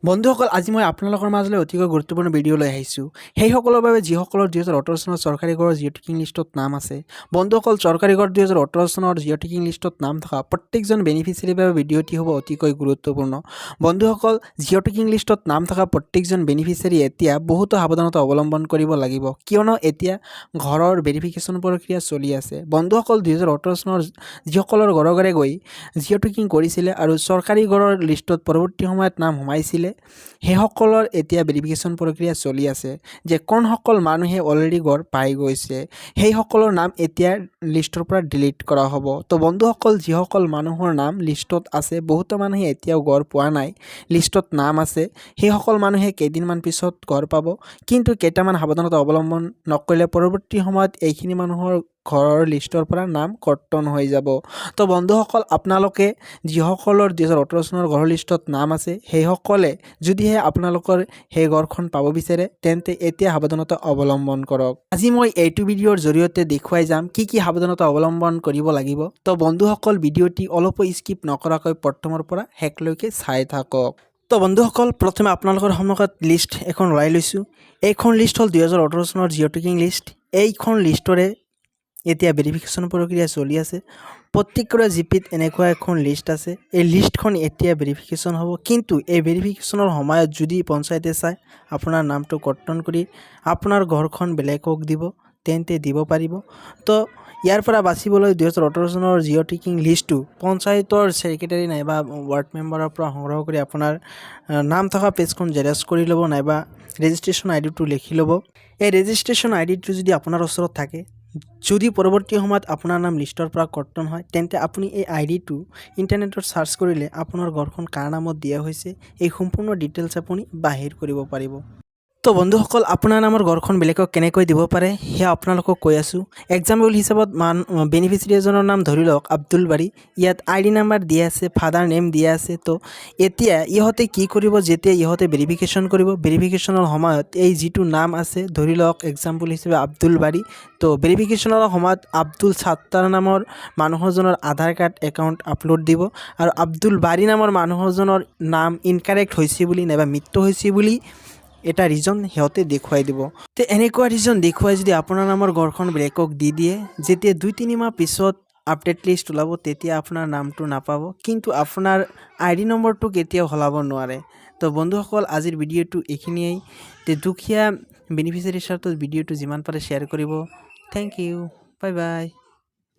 বন্ধুসকল, আজি মই আপোনালোকৰ মাজলৈ অতিকৈ গুৰুত্বপূৰ্ণ ভিডিঅ' লৈ আহিছোঁ। সেইসকলৰ বাবে যিসকলৰ 2018 চনত চৰকাৰী গড়ৰ জিঅ' টেকিং লিষ্টত নাম আছে। বন্ধুসকল, চৰকাৰী গড় 2018 চনৰ জিঅ' টেকিং লিষ্টত নাম থকা প্ৰত্যেকজন বেনিফিচিয়াৰীৰ বাবে ভিডিঅ'টি হ'ব অতিকৈ গুৰুত্বপূৰ্ণ। বন্ধুসকল, জিঅ' টেকিং লিষ্টত নাম থকা প্ৰত্যেকজন বেনিফিচিয়াৰী এতিয়া বহুতো সাৱধানতা অৱলম্বন কৰিব লাগিব, কিয়নো এতিয়া ঘৰৰ ভেৰিফিকেশ্যন প্ৰক্ৰিয়া চলি আছে। বন্ধুসকল, 2018 চনৰ যিসকলৰ ঘৰে ঘৰে গৈ জিঅ' টেকিং কৰিছিলে আৰু চৰকাৰী গড়ৰ লিষ্টত পৰৱৰ্তী সময়ত নাম সোমাইছিলে, সেইসকলৰ এতিয়া ভেৰিফিকেশ্যন প্ৰক্ৰিয়া চলি আছে যে কোনসকল মানুহে অলৰেডি গড় পাই গৈছে, সেইসকলৰ নাম এতিয়া লিষ্টৰ পৰা ডিলিট কৰা হ'ব। তো বন্ধুসকল, যিসকল মানুহৰ নাম লিষ্টত আছে, বহুতো মানুহে এতিয়াও গড় পোৱা নাই, লিষ্টত নাম আছে, সেইসকল মানুহে কেইদিনমান পিছত গড় পাব। কিন্তু কেইটামান সাৱধানতা অৱলম্বন নকৰিলে পৰৱৰ্তী সময়ত এইখিনি মানুহৰ ঘৰৰ লিষ্টৰ পৰা নাম কৰ্তন হৈ যাব। তো বন্ধুসকল, আপোনালোকে যিসকলৰ 2018 চনৰ ঘৰৰ লিষ্টত নাম আছে, সেইসকলে যদিহে আপোনালোকৰ সেই ঘৰখন পাব বিচাৰে, তেন্তে এতিয়া সাৱধানতা অৱলম্বন কৰক। আজি মই এইটো ভিডিঅ'ৰ জৰিয়তে দেখুৱাই যাম কি কি সাৱধানতা অৱলম্বন কৰিব লাগিব। তো বন্ধুসকল, ভিডিঅ'টি অলপো স্কিপ নকৰাকৈ প্ৰথমৰ পৰা শেষলৈকে চাই থাকক। তো বন্ধুসকল, প্ৰথমে আপোনালোকৰ সন্মুখত লিষ্ট এখন ওলাই লৈছোঁ। এইখন লিষ্ট হ'ল 2018 চনৰ জিঅ' টেকিং লিষ্ট। এইখন লিষ্টৰে এতিয়া ভেৰিফিকেশ্যন প্ৰক্ৰিয়া চলি আছে। প্ৰত্যেকৰে জিপিত এনেকুৱা এখন লিষ্ট আছে। এই লিষ্টখন এতিয়া ভেৰিফিকেশ্যন হ'ব, কিন্তু এই ভেৰিফিকেশ্যনৰ সময়ত যদি পঞ্চায়তে চাই আপোনাৰ নামটো কৰ্তন কৰি আপোনাৰ ঘৰখন বেলেগক দিব, তেন্তে দিব পাৰিব। তো ইয়াৰ পৰা বাচিবলৈ 2018 চনৰ জিঅ' টেকিং লিষ্টটো পঞ্চায়তৰ ছেক্ৰেটাৰী নাইবা ৱাৰ্ড মেম্বাৰৰ পৰা সংগ্ৰহ কৰি আপোনাৰ নাম থকা পেজখন জেৰক্স কৰি ল'ব, নাইবা ৰেজিষ্ট্ৰেশ্যন আইডিটো লিখি ল'ব। এই ৰেজিষ্ট্ৰেশ্যন আইডিটো যদি আপোনাৰ ওচৰত থাকে, যদি পৰৱৰ্তী সময়ত আপোনাৰ নাম লিষ্টৰ পৰা কৰ্তন হয়, তেন্তে আপুনি এই আইডিটো ইণ্টাৰনেটত চাৰ্চ কৰিলে আপোনাৰ ঘৰখন কাৰ নামত দিয়া হৈছে এই সম্পূৰ্ণ ডিটেইলছ আপুনি বাহিৰ কৰিব পাৰিব। তো বন্ধুসকল, আপোনাৰ নামৰ ঘৰখন বেলেগক কেনেকৈ দিব পাৰে সেয়া আপোনালোকক কৈ আছোঁ। এক্সাম্পল হিচাপত বেনিফিচিয়াৰী এজনৰ নাম ধৰি লওক আব্দুল বাৰী, ইয়াত ID নাম্বাৰ দিয়া আছে, ফাদাৰ নেম দিয়া আছে। তো এতিয়া ইহঁতে কি কৰিব, যেতিয়া ইহঁতে ভেৰিফিকেশ্যন কৰিব, ভেৰিফিকেশ্যনৰ সময়ত এই যিটো নাম আছে, ধৰি লওক এক্সাম্পল হিচাপে আব্দুল বাৰী, তো ভেৰিফিকেশ্যনৰ সময়ত আব্দুল ছাত্তাৰ নামৰ মানুহজনৰ আধাৰ কাৰ্ড একাউণ্ট আপলোড দিব, আৰু আব্দুল বাৰী নামৰ মানুহজনৰ নাম ইনকাৰেক্ট হৈছে বুলি নাইবা মৃত্যু হৈছে বুলি এটা ৰিজন সিহঁতে দেখুৱাই দিব। তো এনেকুৱা ৰিজন দেখুৱাই যদি আপোনাৰ নামৰ ঘৰখন বেলেগক দি দিয়ে, যেতিয়া 2-3 মাহ পিছত আপডেট লিষ্ট ওলাব, তেতিয়া আপোনাৰ নামটো নাপাব, কিন্তু আপোনাৰ ID নম্বৰটো কেতিয়াও সলাব নোৱাৰে। তো বন্ধুসকল, আজিৰ ভিডিঅ'টো এইখিনিয়েই। তো দুখীয়া বেনিফিচিয়াৰী স্বাৰ্থত ভিডিঅ'টো যিমান পাৰে শ্বেয়াৰ কৰিব। Thank you, bye by.